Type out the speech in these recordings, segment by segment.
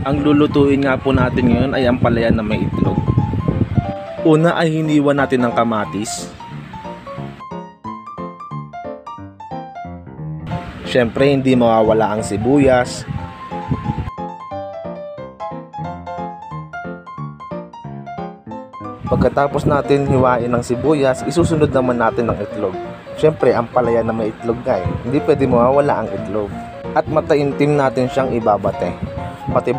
Ang lulutuin nga po natin ngayon ay ampalaya na may itlog. Una ay hiniwa natin ng kamatis. Siyempre hindi mawawala ang sibuyas. Pagkatapos natin hiwain ng sibuyas, isusunod naman natin ang itlog. Siyempre, ampalaya na may itlog nga eh. Hindi pwede mawawala ang itlog. At mataimtim natin siyang ibabate. Bate.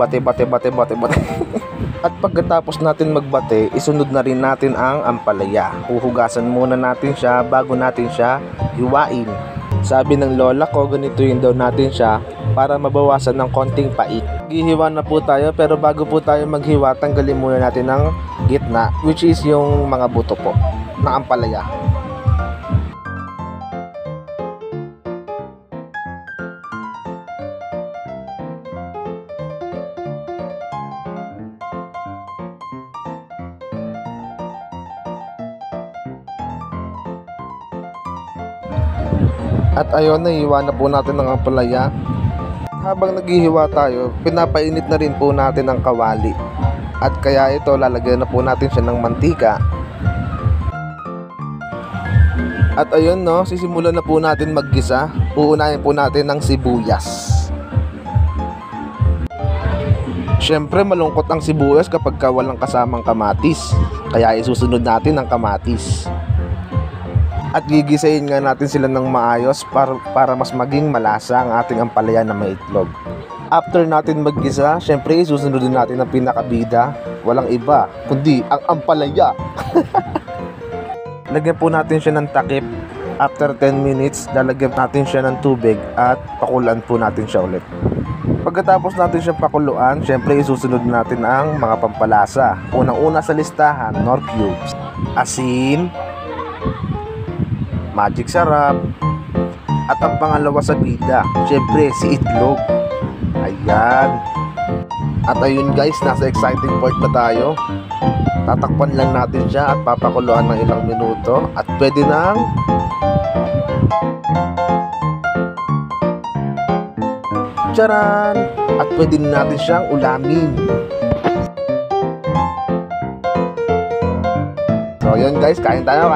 At pagkatapos natin magbate, isunod na rin natin ang ampalaya. Huhugasan muna natin siya bago natin siya hiwain. Sabi ng lola ko, ganituin daw natin siya para mabawasan ng konting pait. Gihiwa na po tayo, pero bago po tayo maghiwa, tanggalin muna natin ang gitna, which is yung mga buto po ng ampalaya. At ayun, nahiwa na po natin ang ampalaya. Habang naghihiwa tayo, pinapainit na rin po natin ang kawali. At kaya ito, lalagyan na po natin siya ng mantika. At ayun no, sisimulan na po natin maggisa. Uunahin po natin ng sibuyas. Siyempre malungkot ang sibuyas kapag walang kasamang kamatis. Kaya isusunod natin ang kamatis. At gigisahin nga natin sila ng maayos para mas maging malasa ang ating ampalaya na may itlog. After natin maggisa, syempre susunod din natin ang pinakabida. Walang iba kundi ang ampalaya. Lagyan po natin siya ng takip. After 10 minutes, lalagyan natin siya ng tubig at pakuluan po natin siya ulit. Pagkatapos natin siya pakuluan, syempre isusunod natin ang mga pampalasa. Unang-una sa listahan, Knorr cubes, asin, magic sarap, at ang pangalawa sa bida, syempre si itlog. Ayan. At ayun guys, nasa exciting part na tayo. Tatakpan lang natin siya at papakuluan ng ilang minuto. At pwede nang charan! At pwede natin siyang ulamin. So yun guys, kain tayo.